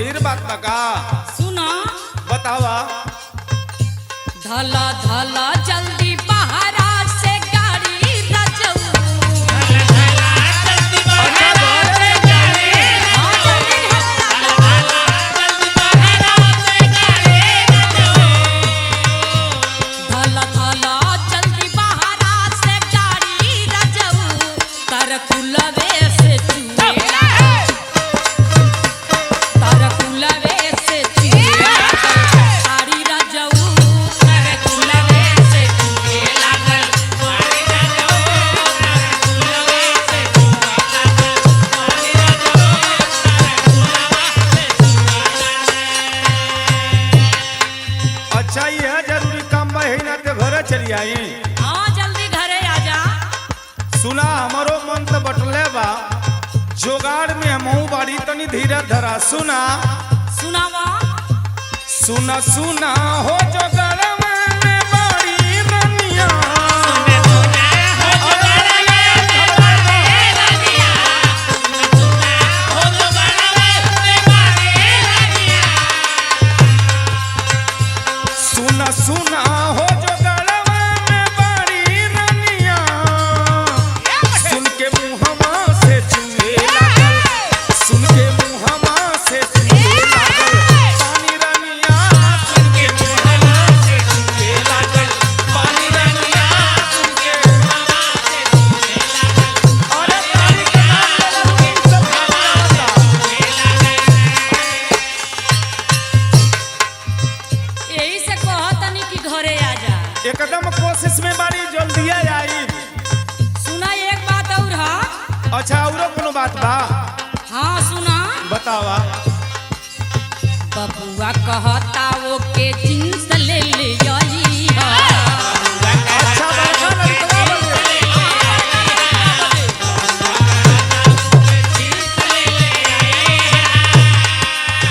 गंभीर बात लगा। सुना बतावा। धला धला जल्दी बहरा से गाड़ी रजऊ। धला धला जल्दी बहरा से गाड़ी रजऊ। तर कुलवे से चुएला, तर कुलवे से चुएला साड़ी रजऊ। तर कुलवे से चुएला साड़ी रजऊ। तर कुलवे से अच्छा यह जरूरी काम बा है ना ते घरे चली आई। हाँ जल्दी घरे आजा। सुना हमारो मन तो बटले बा, जोगाड़ में हमहू बाड़ी तनी धीरज धरा। सुना सुनावा। सुना सुना हो जोगाड़ में बाड़ी रनिया। सुना सुना हो जोगाड़ में बाड़ी रनिया। सुन के मुहमा से चुए लागल, सुन के मुहमा से चुए लागल पानी रनिया। सुन के मुहमा से चुए लागल पानी रनिया। सुन के मुहमा से चुए लागल। अरे पानी के नाम ले सब खाता यही से कहतनी कि घरे आजा। एकदम कोशिश में बाड़ी जल्दी आई। सुना एक बात और हा। अच्छा औरो कोनो बात बा? हाँ सुना। बतावा। बबुआ कहता वो के जींस ले ले आई हा। अच्छा बड़का लड़का बने।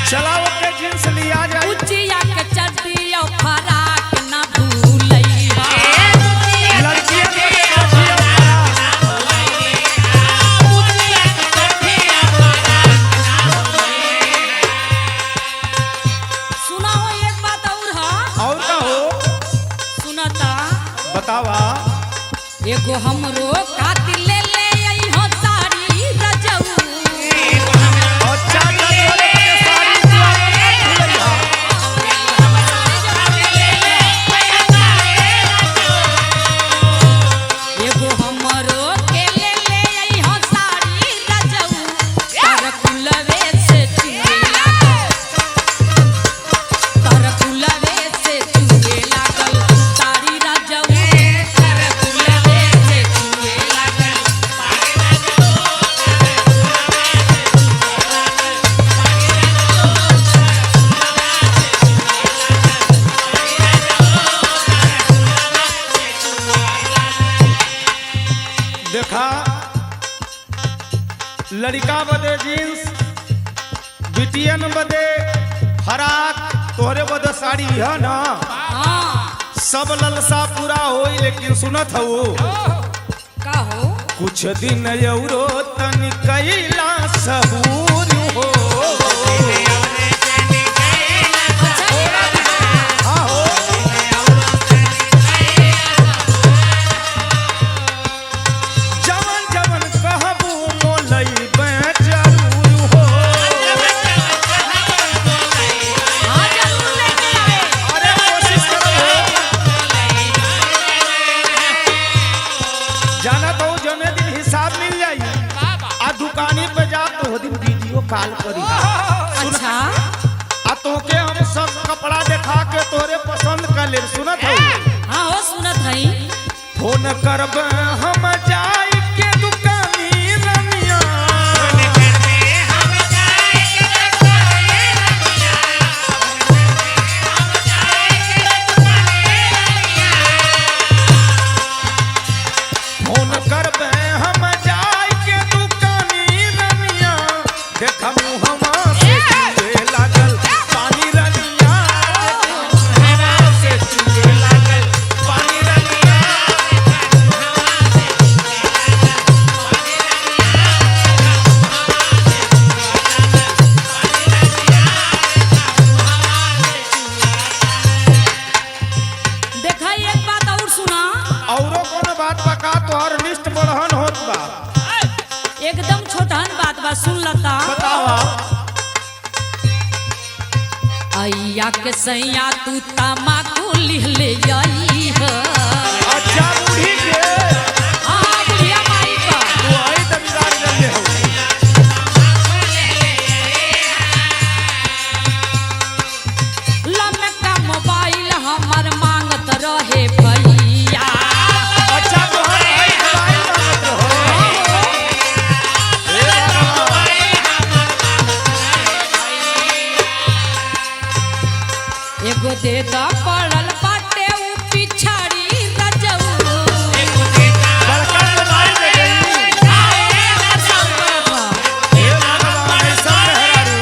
चला ओके जींस लिया जाए। उचिया के चड्डी और फराक ना भूलई हा। लड़कियां को देखिए सुना हो एक बात और हा। और का हो? सुनता बतावा। एगो हमरो खातिर ले ले आई हो साड़ी रजऊ। अच्छा चलो के साड़ी भूलैया। एगो हमरो के ले ले आई हो साड़ी रजऊ। तर कुलवे से चुए लागल, तर कुलवे से चुए लागल साड़ी रजऊ। तर कुलवे से चुए लागल देखा लड़का बदे जींस, बिटियन बदे फराक, तोहरे बदे साड़ी है ना। हाँ सब ललसा पूरा होई, लेकिन सुनत हो का हो। कुछ दिन औरो तन कैला सहूर हो। हाँ हो। जवन जवन कहबू मोलई में जरूर हो। हाँ जरूर लेके आए। अरे कोशिश करो। जाना तो जौने दिन हिसाब मिल जाई आ दुकानी पे जा तो दिन वीडियो कॉल करी। अच्छा आ तोके हम सब कपड़ा दिखा के तोरे पसंद कर ले। सुनत हो? हाँ हो सुनत हई। फोन करब हम जाई के दुकानी रनिया। फोन करब हम जाई के दुकानी रनिया। देख मुहमा से चुए लागल पानी रनिया। मुहमा से चुए लागल पानी रनिया। छोटहन बात बा सुन लता बतावा। अय्या के सैया तू तमाकू लिह ले आई है अच्छा बूढ़ी के हां बुढ़िया माई का तू आई त बिगाड़ देले हो। लमका मोबाइल हमर मांगत रहे भैया अच्छा तोहर भाई मोबाइल मांगत रहो। ए एगो दे द पड़ल बाटे उ पिछाड़ी रजऊ बड़का मोबाइल दे गई। ए भगवान ऐसा मेहरारू।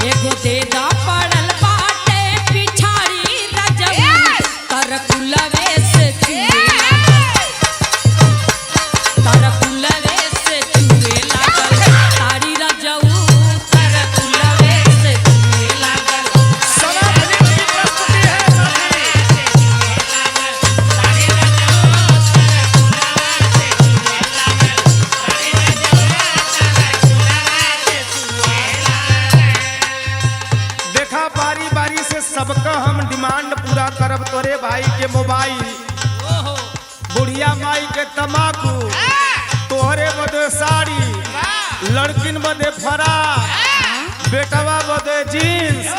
एगो दे द पड़ल बाटे पिछाड़ी रजऊ तर कुलवे से चुए तर कुलवे से चुए लागल तारी रजऊ तर कुलवे से चुए लागल सना भजन की प्रस्तुति है साथी। देखा बारी बारी से सबका हम डिमांड पूरा करब। तोरे भाई के मोबाइल, बुढ़िया माई के तमाकू, तोहरे बदे साड़ी, लड़किन बदे फराक, बेटवा बदे जीन्स,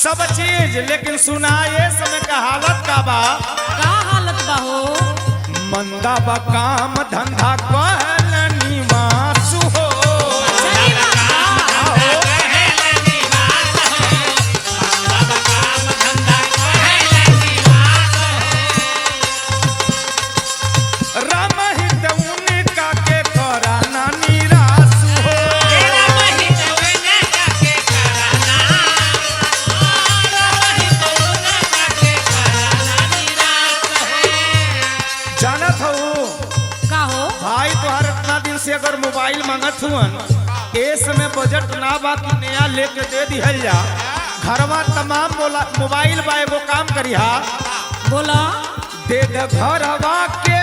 सब चीज। लेकिन सुना ये समय का हालत का बा। का हालत बा हो मंदा बा काम धंधा कहल निवास हो। सही बात बा। रामहित उनका के कराना निराश हो। जानत हो का हो भाई तोहर इतना दिन से अगर मोबाइल मांगत हुअन, ए समय बजट ना बा कि नया लेके दे दिहल जा। घरवा तमाम मोबाइल बा, एगो काम करिहा बोला दे दे घरवा के